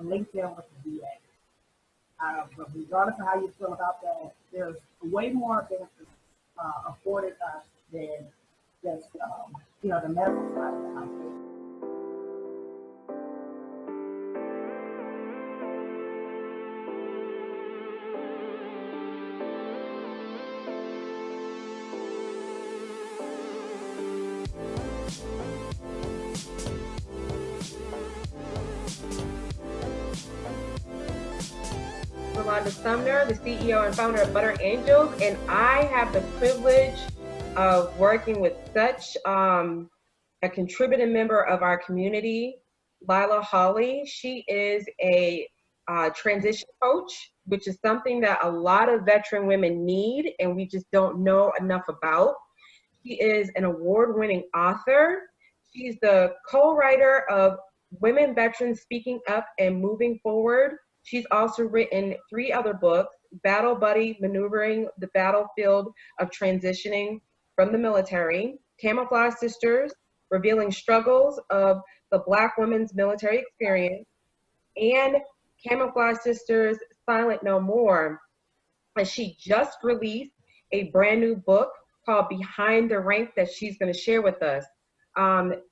LinkedIn with the VA. But regardless of how you feel about that, there's way more benefits afforded us than just the medical side of the house. Rolande Sumner, the CEO and founder of Butter Angels, and I have the privilege of working with such a contributing member of our community, Lila Holley. She is a transition coach, which is something that a lot of veteran women need and we just don't know enough about. She is an award-winning author. She's the co-writer of Women Veterans Speaking Up and Moving Forward. She's also written 3 other books: Battle Buddy, Maneuvering the Battlefield of Transitioning from the Military, Camouflage Sisters, Revealing Struggles of the Black Women's Military Experience, and Camouflage Sisters, Silent No More. And she just released a brand new book called Behind the Rank that she's going to share with us.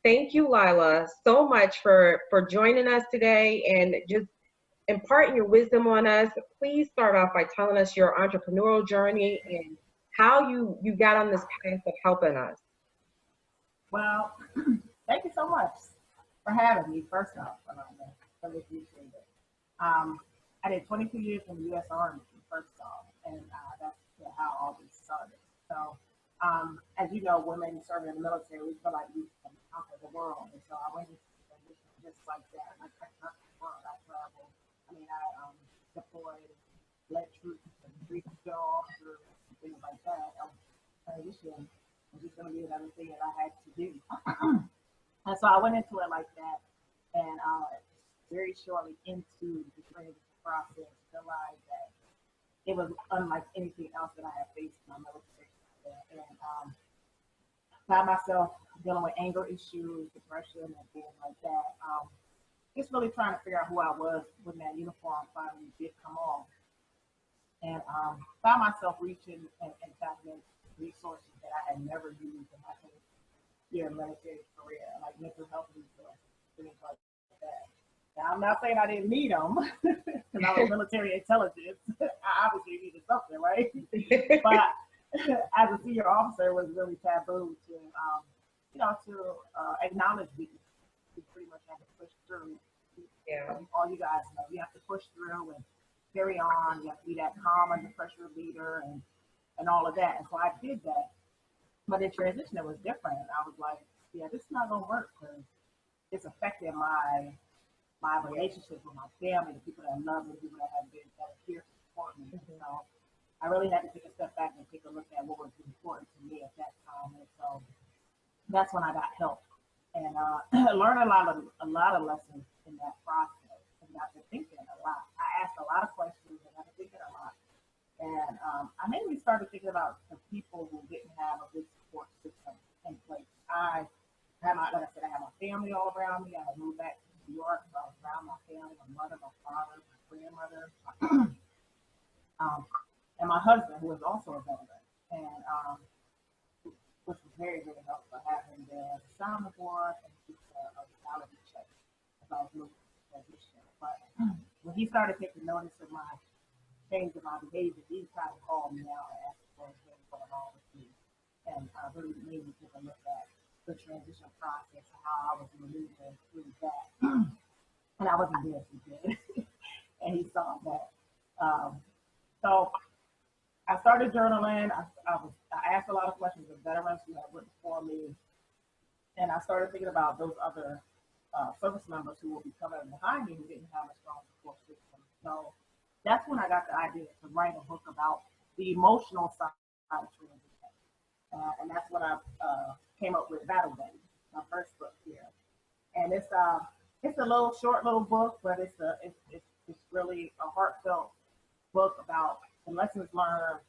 Thank you, Lila, so much for joining us today and just imparting your wisdom on us. Please start off by telling us your entrepreneurial journey and how you got on this path of helping us. Well, thank you so much for having me, first off. I really appreciate it. I did 22 years in the U.S. Army, first off, and that's how all this started. So, as you know, women serving in the military, we feel like we can conquer the world. And so I went into transition just like that. I conquered the world. I traveled. I deployed, led troops, and reached officers, and things like that. Transition was just going to be another thing that I had to do. And so I went into it like that, and very shortly into the transition process, realized that it was unlike anything else that I had faced in my military. And found myself dealing with anger issues, depression, and things like that. Just really trying to figure out who I was when that uniform finally did come off. And found myself reaching and tapping into resources that I had never used in my military career, like mental health resources, things like that. Now, I'm not saying I didn't need them, because I was military intelligence. I obviously needed something, right? But as a senior officer, it was really taboo to, acknowledge weakness. We pretty much had to push through. Yeah. All you guys know, you have to push through and carry on. You have to be that calm under pressure leader and all of that. And so I did that. But in transition, it was different. I was like, yeah, this is not going to work because it's affecting my relationships with my family, the people that love me, the people that are here to support me. Mm-hmm. So I really had to take a step back and take a look at what was important to me at that time. And so that's when I got help and learned a lot of lessons in that process. And got to thinking a lot. I asked a lot of questions and got to thinking a lot. And I mainly started thinking about the people who didn't have a good support system in place. I had my family all around me. I had moved back to New York, so I was around my family, my mother, my father, my grandmother, and my husband, who was also a veteran, and which was very, very helpful having the sound board and just a reality check as I was moving to transition. But when he started taking notice of my change in my behavior, he tried to call me out and ask what was going on with me, and really made me take a look at the transition process, how I was maneuvering through that. And I wasn't doing too good, and he saw that. So I started journaling. I asked a lot of questions of veterans who had written for me, and I started thinking about those other service members who will be coming behind me who didn't have a strong support system. So that's when I got the idea to write a book about the emotional side of transition, and that's when I came up with Battle Buddy, my first book here. And it's a short little book, but it's really a heartfelt book about the lessons learned,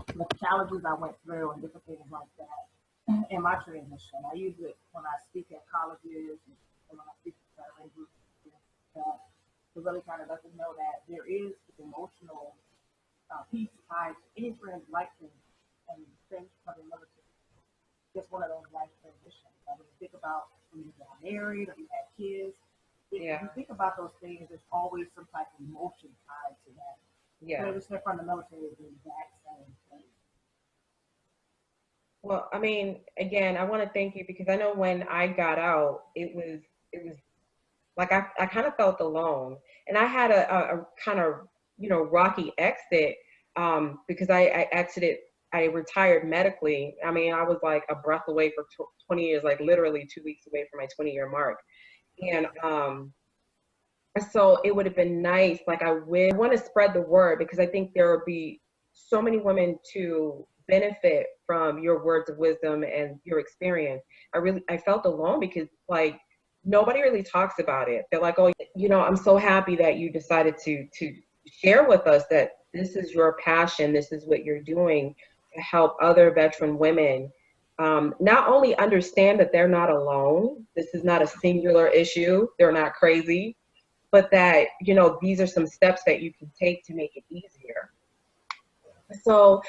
the challenges I went through, and different things like that in my transition. I use it when I speak at colleges and when I speak at veteran groups. to really kind of let them know that there is emotional piece tied to any life change and things coming military. Just one of those life transitions. I mean, think about when you got married or you had kids. If Yeah. you think about those things, there's always some type of emotion tied to that. Yeah. Transitioning from the military is the exact same thing. Well, I mean, again, I want to thank you because I know when I got out, it was like I kind of felt alone, and I had a kind of rocky exit because I exited. I retired medically. I mean, I was like a breath away for 20 years, like literally 2 weeks away from my 20-year mark, and so it would have been nice. Like I want to spread the word because I think there will be so many women to benefit from your words of wisdom and your experience. I felt alone because like nobody really talks about it. They're like, oh, I'm so happy that you decided to share with us that this is your passion. This is what you're doing to help other veteran women not only understand that they're not alone. This is not a singular issue. They're not crazy, but that, these are some steps that you can take to make it easier. So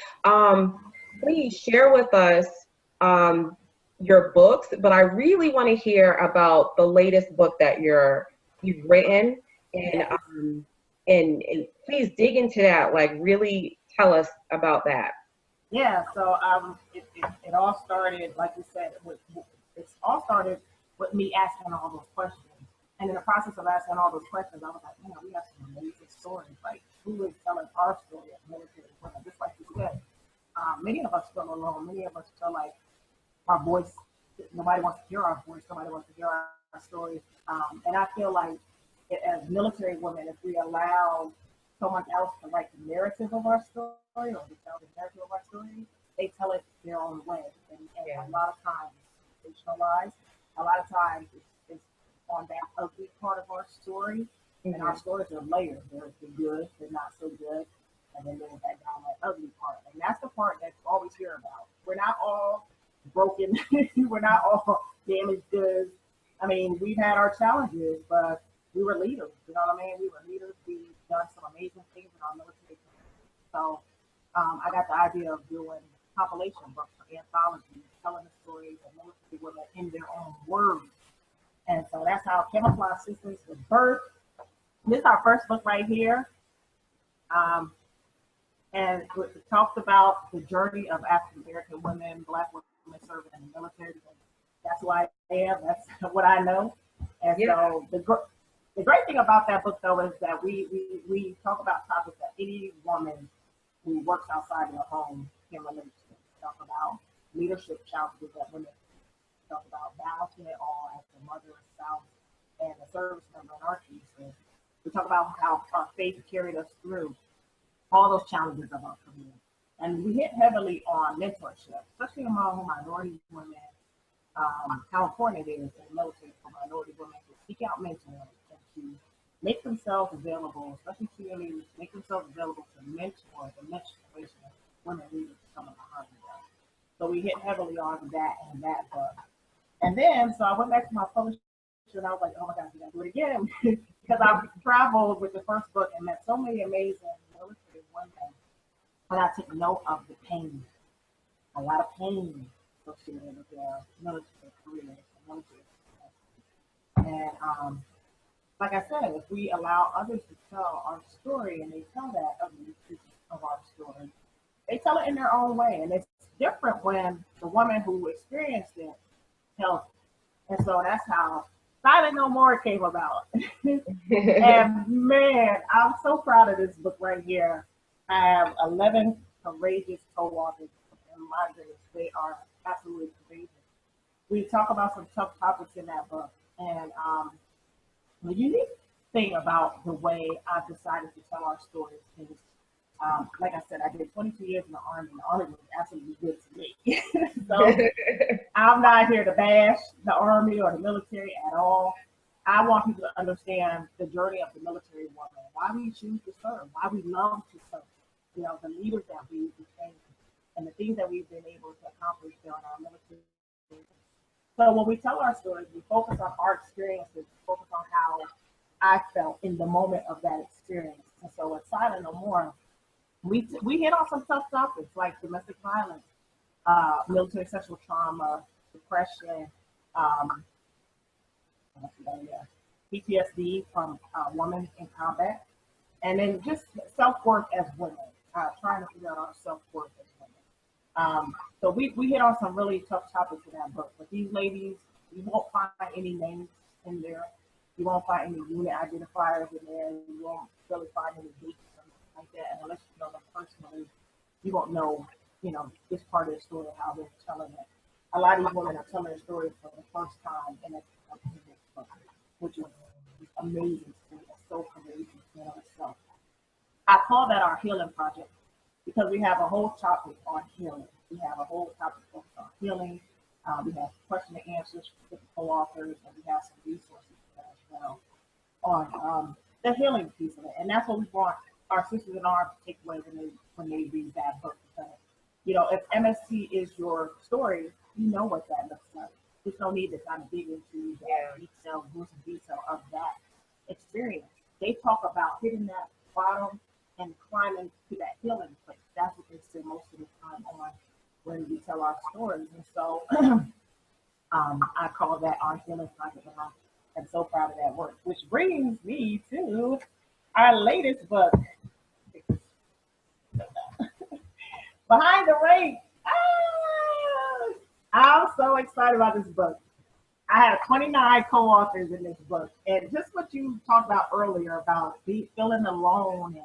please share with us your books, but I really want to hear about the latest book that you've written, and please dig into that. Like, really tell us about that. Yeah, so it all started, like you said, it all started with me asking all those questions. And in the process of asking all those questions, I was like, man, we have some amazing stories. Like, who is telling our story as military women? Just like you said, many of us feel alone. Many of us feel like our voice, nobody wants to hear our voice. Nobody wants to hear our stories. And I feel like as military women, if we allow someone else to write the narrative of our story or to tell the narrative of our story, they tell it their own way. And a lot of times it's fictionalized. A lot of times it's on that ugly part of our story. And our stories are layered. There's the good, the not so good, and then there's that downright ugly part. And that's the part that's always hear about. We're not all broken. We're not all damaged goods. I mean, we've had our challenges, but we were leaders. You know what I mean? We were leaders. We've done some amazing things in our military. So I got the idea of doing compilation books for anthologies, telling the stories of military women in their own words. And so that's how Camouflage Sisters was birthed. This is our first book right here. And it talks about the journey of African American women, Black women serving in the military. That's who I am. That's what I know. And so the great thing about that book, though, is that we talk about topics that any woman who works outside their home can relate to. We talk about leadership challenges that women talk about, balancing it all as a mother, a spouse, and a service member in our case. We talk about how our faith carried us through all those challenges of our career. And we hit heavily on mentorship, especially among minority women, how important it is in the military for minority women to seek out mentors and to make themselves available, especially CMEs, make themselves available to mentor the next generation of women leaders coming behind them. So we hit heavily on that in that book. And then, so I went back to my publisher and I was like, oh my gosh, we gotta do it again. Because I traveled with the first book and met so many amazing military women. And I took note of the pain, a lot of pain associated with their military careers and military success. And like I said, if we allow others to tell our story and they tell that ugly piece of our story, they tell it in their own way. And it's different when the woman who experienced it tells it. And so that's how Silent No More came about. And man, I'm so proud of this book right here. I have 11 courageous co-authors, and my goodness, they are absolutely courageous. We talk about some tough topics in that book, and the unique thing about the way I've decided to tell our stories is, like I said, I did 22 years in the Army, and the Army was absolutely good to me. So I'm not here to bash the Army or the military at all. I want people to understand the journey of the military woman, why we choose to serve, why we love to serve, the leaders that we became, and the things that we've been able to accomplish during our military. So when we tell our stories, we focus on our experiences, we focus on how I felt in the moment of that experience. And so with Silent No More, we hit on some tough topics like domestic violence, military sexual trauma, depression, um, PTSD from women in combat, and then just self-worth as women, trying to figure out our self-worth as women. So we hit on some really tough topics in that book. But these ladies, you won't find any names in there. You won't find any unit identifiers in there. You won't really find any dates or anything like that. And unless you know them personally, you won't know, this part of the story, how they're telling it. A lot of these women are telling their stories for the first time in this book, which is amazing to me. It's so courageous in itself. I call that our healing project because we have a whole topic on healing. We have a whole topic focused on healing. We have question and answers with the co-authors, and we have some resources as well on the healing piece of it. And that's what we want our sisters and arms to take away when they read that book. Because, if MST is your story, you know what that looks like. There's no need to kind of dig into that detail, gruesome detail of that experience. They talk about hitting that bottom and climbing to that healing place. That's what they spend most of the time on when we tell our stories. And so I call that our healing project, and I'm so proud of that work. Which brings me to our latest book, Behind the Rate. I'm so excited about this book. I had 29 co-authors in this book, and just what you talked about earlier about feeling alone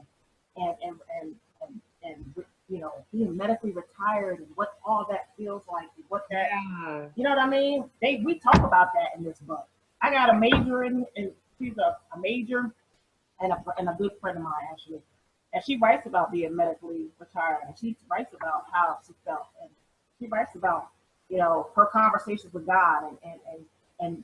and being medically retired and what all that feels like, and what that, you know what I mean? We talk about that in this book. I got a major and she's a major and a good friend of mine actually, and she writes about being medically retired, and she writes about how she felt, and she writes about her conversations with God and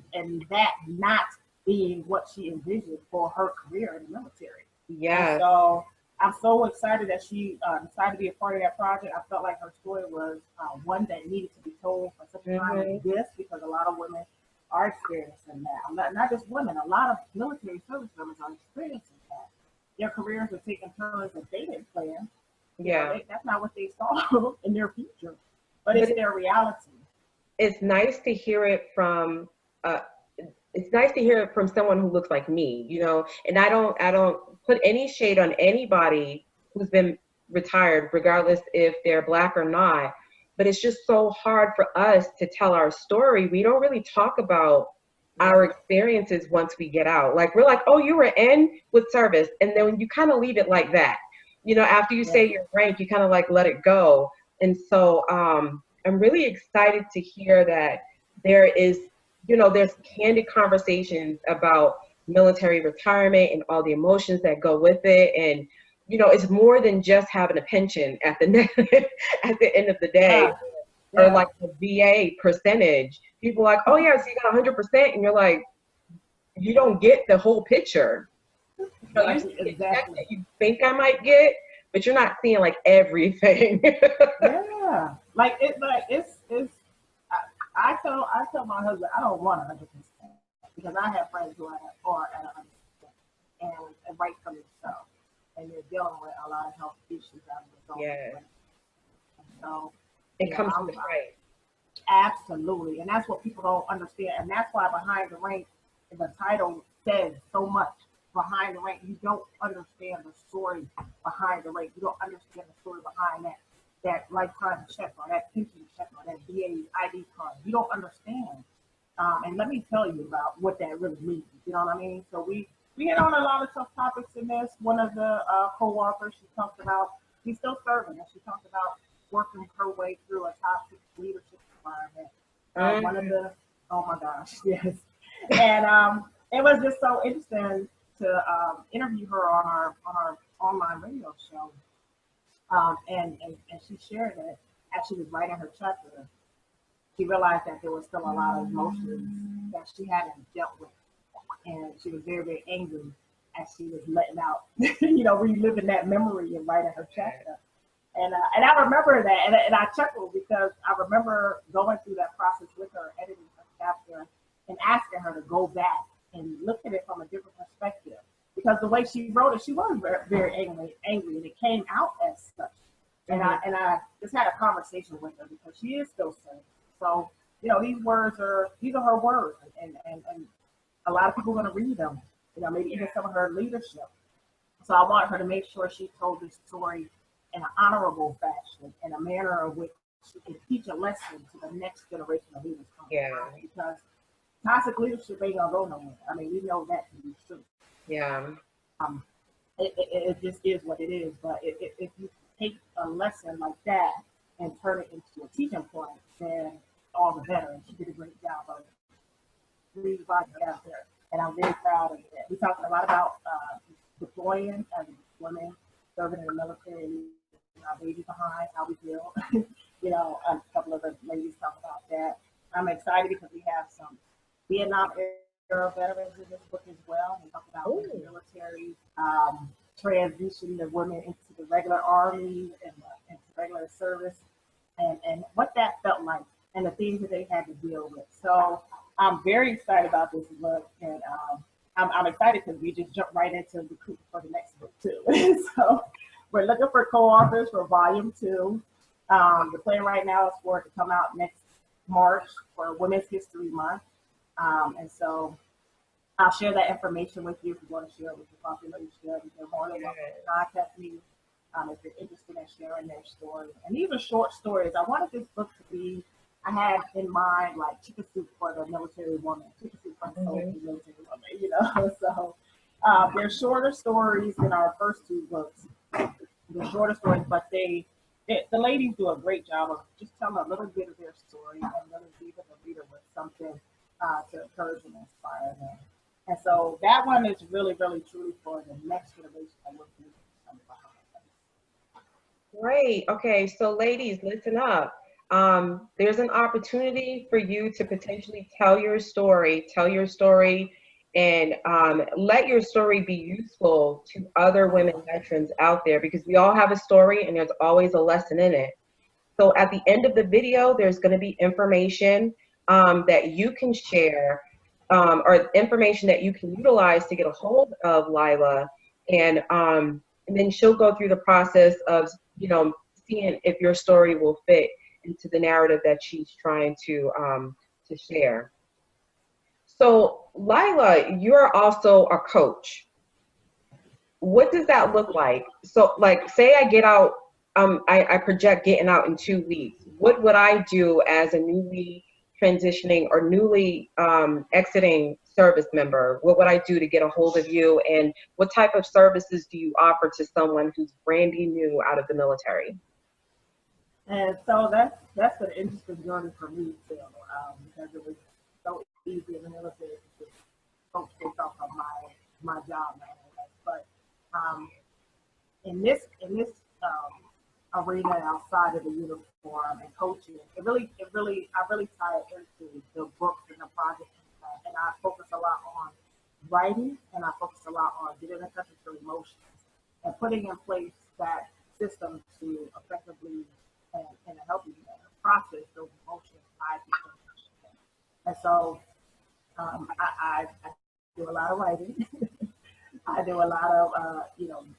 that not being what she envisioned for her career in the military. Yeah. And so I'm so excited that she decided to be a part of that project. I felt like her story was one that needed to be told for such a time as this, because a lot of women are experiencing that. Not just women, a lot of military service members are experiencing that. Their careers are taking turns that they didn't plan. That's not what they saw in their future, but it's their reality. It's nice to hear it from someone who looks like me, and I don't put any shade on anybody who's been retired, regardless if they're Black or not. But it's just so hard for us to tell our story. We don't really talk about our experiences once we get out. Like, we're like, oh, you were in with service. And then you kind of leave it like that. After you say your rank, you kind of like let it go. And so I'm really excited to hear that there is, there's candid conversations about military retirement and all the emotions that go with it. And, it's more than just having a pension at the end of the day, or like the VA percentage. People are like, oh yeah, so you got 100%, and you're like, you don't get the whole picture. You see the check that you think I might get, but you're not seeing like everything. I tell my husband I don't want 100% because I have friends who are at 100% and right from themselves, and they're dealing with a lot of health issues out of the so it comes from the right. Absolutely, and that's what people don't understand, and that's why Behind the Rank, the title says so much. Behind the Rank, you don't understand the story behind the rank. You don't understand the story behind that lifetime check or that pension check or that VA ID card. You don't understand. And let me tell you about what that really means. You know what I mean? So we hit on a lot of tough topics in this. One of the co-authors, she talked about, she's still serving, and she talked about working her way through a toxic leadership environment. One of the, oh my gosh, yes. And it was just so interesting to interview her on our online radio show. And she shared that as she was writing her chapter, she realized that there was still a lot of emotions that she hadn't dealt with. And she was very, very angry as she was letting out, reliving that memory and writing her chapter. And I remember that, and I chuckled because I remember going through that process with her, editing her chapter, and asking her to go back and look at it from a different perspective. Because the way she wrote it, she was very, very angry, and it came out as such. And I just had a conversation with her because she is still saying. So, you know, these are her words, and a lot of people are going to read them. You know, maybe even some of her leadership. So I want her to make sure she told this story in an honorable fashion, in a manner of which she can teach a lesson to the next generation of leaders coming. Yeah. Because toxic leadership ain't gonna go nowhere. I mean, we know that to be true. Yeah. It just is what it is. But if you take a lesson like that and turn it into a teaching point, then all the better. And she did a great job of rewriting it out there. And I'm very proud of it. We talked a lot about deploying as women serving in the military, leaving our baby behind, how we feel. You know, a couple of the ladies talk about that. I'm excited because we have some Vietnam era veterans in this book as well. We talk about the military transition of women into the regular army and into regular service, and what that felt like and the things that they had to deal with. So I'm very excited about this book, and I'm excited because we just jumped right into recruiting for the next book too. So we're looking for co-authors for volume 2. The plan right now is for it to come out next March for Women's History Month. And so I'll share that information with you if you want to share it with your population. You're more than welcome to contact me if you're interested in sharing their story. And these are short stories. I wanted this book to be, I had in mind like chicken soup for the military woman, chicken soup for the military woman, you know. So they're shorter stories than our first 2 books. They're shorter stories, but the ladies do a great job of just telling a little bit of their story and really leaving the reader with something to encourage and inspire them. And so that one is really, really, truly for the next generation that we're coming behind. Great. Okay, so ladies, listen up. There's an opportunity for you to potentially tell your story, and let your story be useful to other women veterans out there, because we all have a story and there's always a lesson in it. So at the end of the video, there's going to be information that you can share, or information that you can utilize to get a hold of Lila, and then she'll go through the process of, you know, seeing if your story will fit into the narrative that she's trying to share. So Lila, you're also a coach. What does that look like? So like, say I get out, I project getting out in 2 weeks. What would I do as a newly transitioning or newly exiting service member? What would I do to get a hold of you? And what type of services do you offer to someone who's brandy new out of the military? And so that's an interesting journey for me too, because it was so easy in the military to coach based off of my job. But in this arena outside of the uniform and coaching, I really tie it into the books and the projects, and I focus a lot on writing, and I focus a lot on getting in touch with your emotions and putting in place that system to effectively and in a healthy manner process those emotions tied to transition. And so I do a lot of writing. I do a lot of,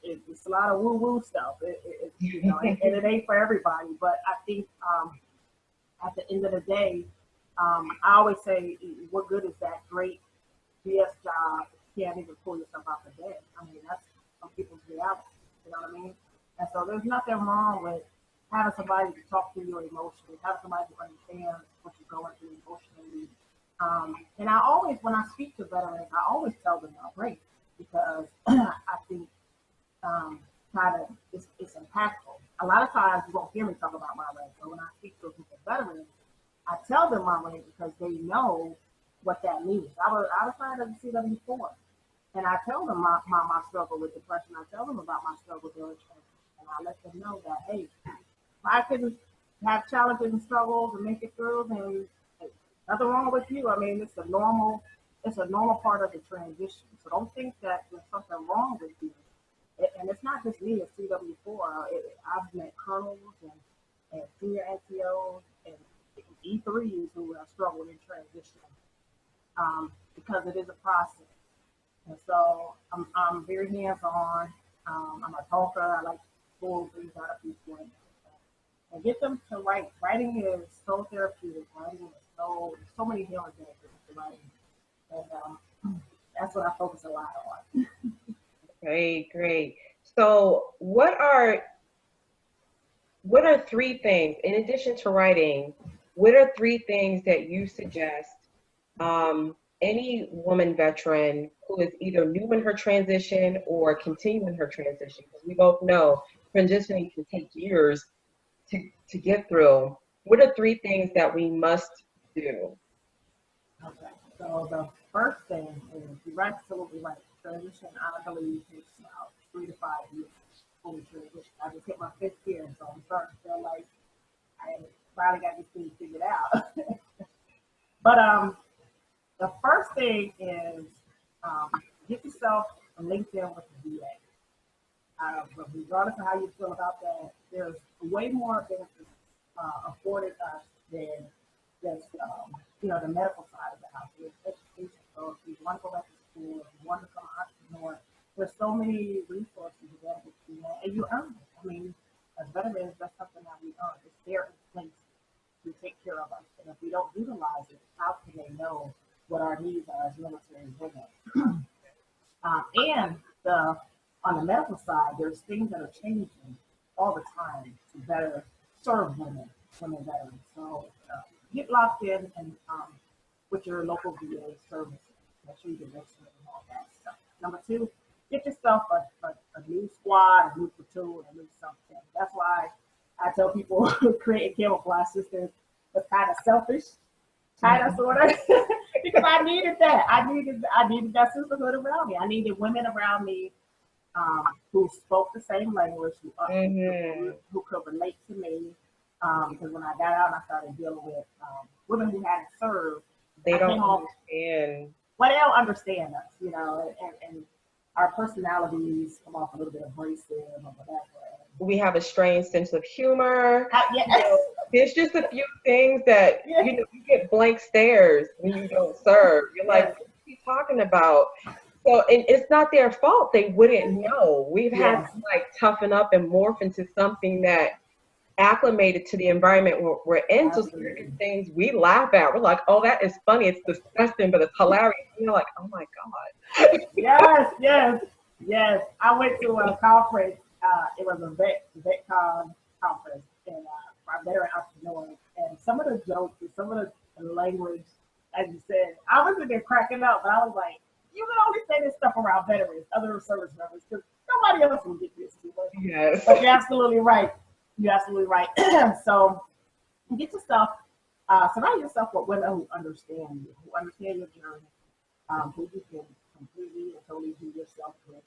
it's a lot of woo-woo stuff. You know, and it ain't for everybody. But I think at the end of the day, I always say, what good is that great BS job if you can't even pull yourself out of bed? I mean, that's some people's reality. You know what I mean? And so there's nothing wrong with having somebody to talk through your emotions, having somebody to understand what you're going through emotionally. And I always, when I speak to veterans, I always tell them my race, because I think it's impactful. A lot of times you won't hear me talk about my race, but when I speak to a group of veterans, I tell them my race because they know what that means. I was trying to CW4, and I tell them my struggle with depression. I tell them about my struggle with transition, and I let them know that, hey, if I can have challenges and struggles and make it through, then nothing wrong with you. I mean, it's a normal part of the transition. So don't think that there's something wrong with you. And it's not just me at CW4. I've met colonels and senior NCOs and E3s who have struggled in transition. because it is a process. And so I'm very hands-on. I'm a talker. I like to pull things out of people and get them to write. Writing is so therapeutic. Writing is so many healing benefits to writing. And that's what I focus a lot on. Great, great. So what are three things, in addition to writing, what are three things that you suggest any woman veteran who is either new in her transition or continuing her transition? Because we both know transitioning can take years to get through. What are three things that we must do? Okay. So the first thing is you're absolutely right. Transition, I believe, takes about 3 to 5 years fully transition. I just hit my 5th year, so I'm starting to feel like I finally got this thing figured out. But the first thing is get yourself a LinkedIn with the VA. Regardless of how you feel about that, there's way more benefits afforded us than just the medical side of the house. There's education. So if you want to go back to school, if you want to become an entrepreneur, there's so many resources available to you, and you earn it. I mean, as veterans, that's something that we earn. It's there in place to take care of us. And if we don't utilize it, how can they know what our needs are as military women? And on the medical side, there's things that are changing all the time to better serve women veterans. So get locked in and with your local VA services. Make sure you get registered and all that stuff. Number 2, get yourself a new squad, a new platoon, a new something. That's why I tell people creating camouflage systems was kind of selfish, kind of sort of, because I needed that. I needed that sisterhood around me. I needed women around me who spoke the same language, who could relate to me. Because when I got out and I started dealing with women who hadn't served, They don't understand. Well, they don't understand us, and our personalities come off a little bit abrasive or whatever. We have a strange sense of humor. Yes. There's just a few things that you get blank stares when you don't serve. You're like, what are you talking about? So, and it's not their fault. They wouldn't know. We've had to toughen up and morph into something that acclimated to the environment we're in. So certain things we laugh at. We're like, oh, that is funny. It's disgusting, but it's hilarious. And you're like, oh my God. Yes. I went to a conference. It was a VetCon conference, and for veteran entrepreneurs. And some of the jokes and some of the language, as you said, I wasn't there cracking up, but I was like, you can only say this stuff around veterans, other service members, because nobody else will get this. Yes. But you're absolutely right. So get yourself, surround yourself with women who understand you, who understand your journey, who you can completely and totally do yourself with.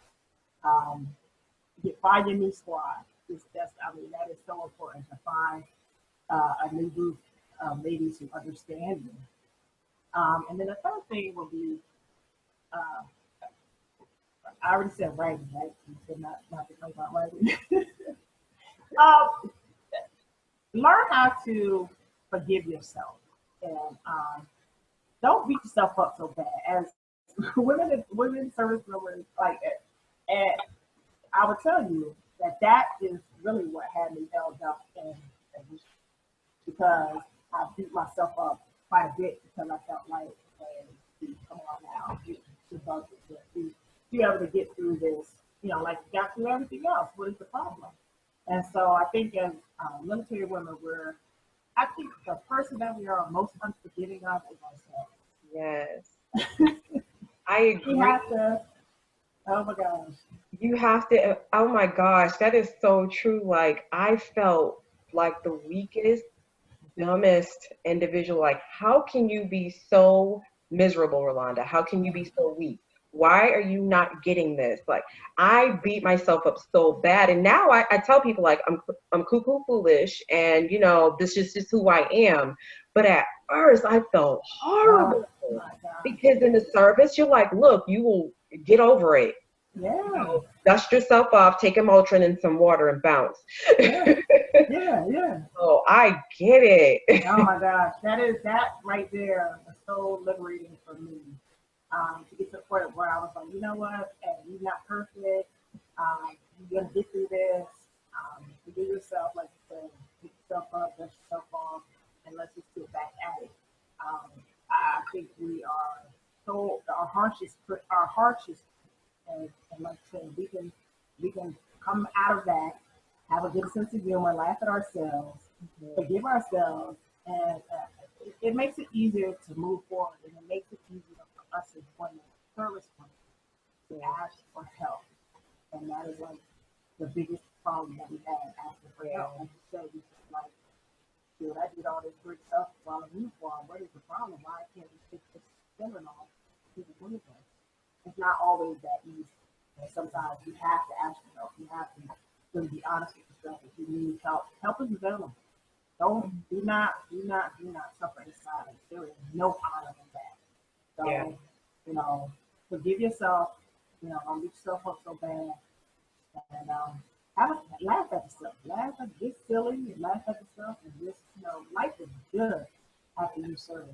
Find your new squad. That is so important to find a new group of ladies who understand you. And then the third thing will be, I already said writing, right? You said not to talk about writing. Learn how to forgive yourself, and don't beat yourself up so bad. As women service members, and I would tell you that is really what had me held up in transition, because I beat myself up quite a bit because I felt like, come on now, be able to get through this, like you got through everything else. What is the problem? And so I think as military women, I think the person that we are most unforgiving of is ourselves. Yes. I agree. You have to, oh my gosh. You have to, oh my gosh, that is so true. Like, I felt like the weakest, dumbest individual. Like, how can you be so miserable, Rolanda? How can you be so weak? Why are you not getting this? Like, I beat myself up so bad. And now I tell people, like, I'm cuckoo foolish, and, this is just who I am. But at first, I felt horrible. Because in the service, you're like, look, you will get over it. Yeah. Dust yourself off, take a Motrin and some water and bounce. Yeah. Oh, I get it. Oh my gosh, that right there, so liberating for me to get to the point where I was like, you know what, hey, you're not perfect. You're gonna get through this. Forgive yourself, like you said, pick yourself up, dust yourself off, and let's just get back at it. I think we are so our harshest, and like I said, we can come out of that, have a good sense of humor, laugh at ourselves, forgive ourselves, and it makes it easier to move forward, and it makes it easier for us as women, service women, to ask for help. And that is like the biggest problem that we have, asking for help. Like you said, we just like, dude, I did all this great stuff while in uniform. What is the problem? Why can't we fix this children off to the uniform? It's not always that easy. And sometimes you have to ask for help. You have to really be honest with yourself. If you need help, help is available. Do not suffer in silence. There is no honor in that. So, you know, forgive yourself. You know, don't beat yourself up so bad. And have a laugh at yourself. Laugh at get silly and laugh at yourself, and just, you know, life is good after you serve.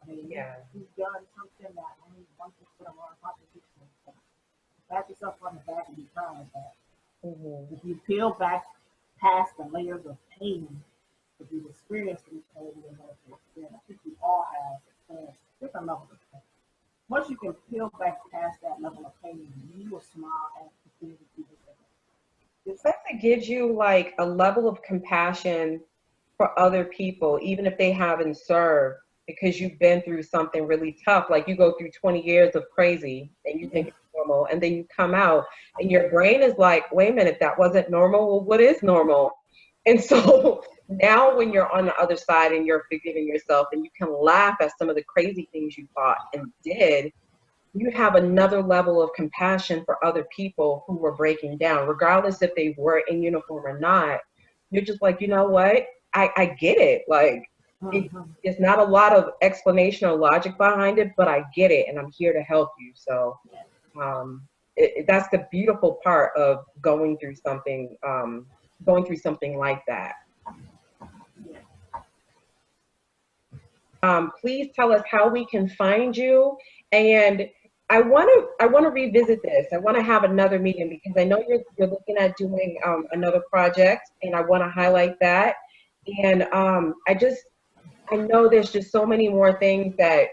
I mean, you've done something that only one can put a lot of competition. Pat yourself on the back and be proud of that. If you peel back past the layers of pain, if you've experienced these pain, I think we all have experienced different levels of pain. Once you can peel back past that level of pain, you will smile and continue to do the It says it gives you like a level of compassion for other people, even if they haven't served, because you've been through something really tough. Like you go through 20 years of crazy and you think it's normal, and then you come out and your brain is like, wait a minute, that wasn't normal. Well, what is normal? And so now when you're on the other side and you're forgiving yourself and you can laugh at some of the crazy things you thought and did, you have another level of compassion for other people who were breaking down, regardless if they were in uniform or not. You're just like, you know what? I get it. Like, it's not a lot of explanation or logic behind it, but I get it, and I'm here to help you. So that's the beautiful part of going through something like that. Please tell us how we can find you. And I want to revisit this. I want to have another meeting because I know you're looking at doing another project, and I want to highlight that. And I know there's just so many more things that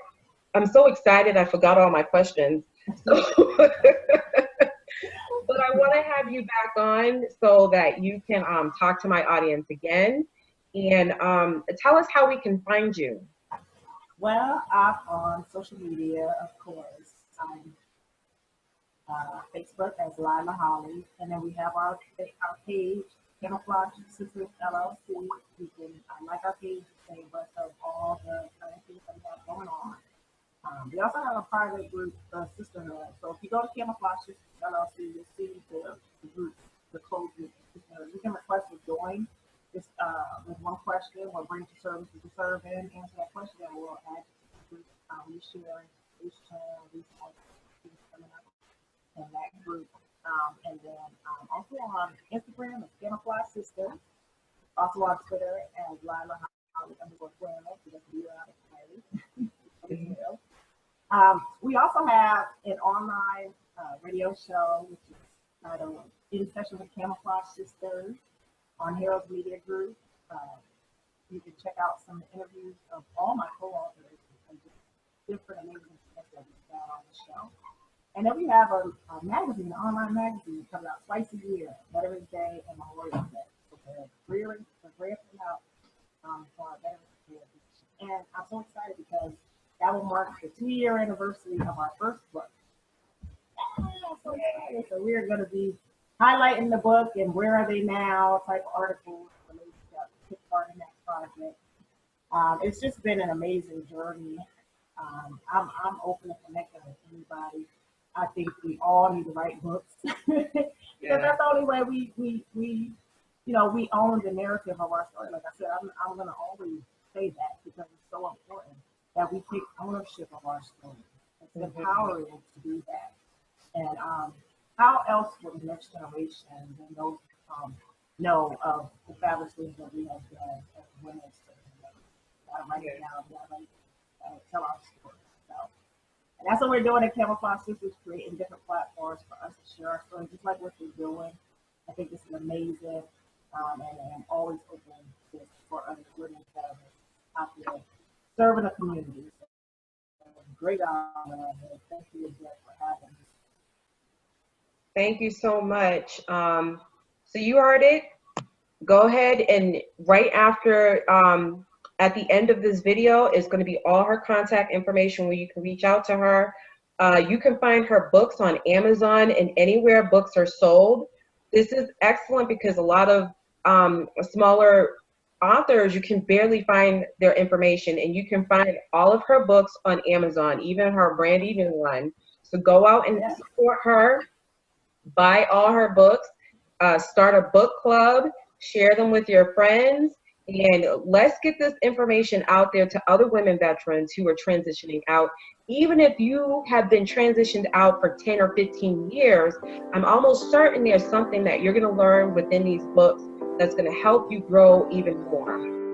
I'm so excited. I forgot all my questions. So, but I want to have you back on so that you can talk to my audience again and tell us how we can find you. Well, I'm on social media, of course. Facebook as Lila Holley, and then we have our page, Camouflage Sisters LLC. You can like our page to stay abreast of all the things that we have going on. We also have a private group, Sisterhood. So if you go to Camouflage Sisters LLC, you'll see the group, the closed group. You can request to join. Just with one question, what brings you services to serve in, answer that question, and we'll add to the group. We share each channel, these things coming up in that group. And then also on Instagram, it's Camouflage Sisters. Also on Twitter as Lila Holley _Flannel, so that's we also have an online radio show, which is titled In Session with Camouflage Sisters on Heroes Media Group. You can check out some interviews of all my co-authors and just different amazing stuff that we've got on the show. And then we have a magazine, an online magazine, that comes out twice a year, Veterans Day and Memorial Day. So we're ramping up for our Veterans Day edition. And I'm so excited because that will mark the 2-year anniversary of our first book. I'm so excited. So we're going to be highlighting the book and where are they now type of articles related to take part in that project. It's just been an amazing journey. I'm open to connecting with anybody. I think we all need to write books because that's the only way we own the narrative of our story. Like I said, I'm going to always say that because it's so important that we take ownership of our story. It's empowering to do that. And how else would the next generation and those know of the fabulous things that we have done as women? Write it down, tell our story. And that's what we're doing at Camouflage Sisters, creating different platforms for us to share our stories, just like what you're doing. I think this is amazing. And I'm always open to support other women that are out there serving the community. So, great job, Rolande. Thank you again for having me. Thank you so much. So you heard it. Go ahead and right after, at the end of this video, is going to be all her contact information where you can reach out to her. You can find her books on Amazon and anywhere books are sold. This is excellent because a lot of smaller authors, you can barely find their information, and you can find all of her books on Amazon, even her brand new one. So go out and support her, buy all her books, start a book club, share them with your friends, and let's get this information out there to other women veterans who are transitioning out. Even if you have been transitioned out for 10 or 15 years, I'm almost certain there's something that you're going to learn within these books that's going to help you grow even more.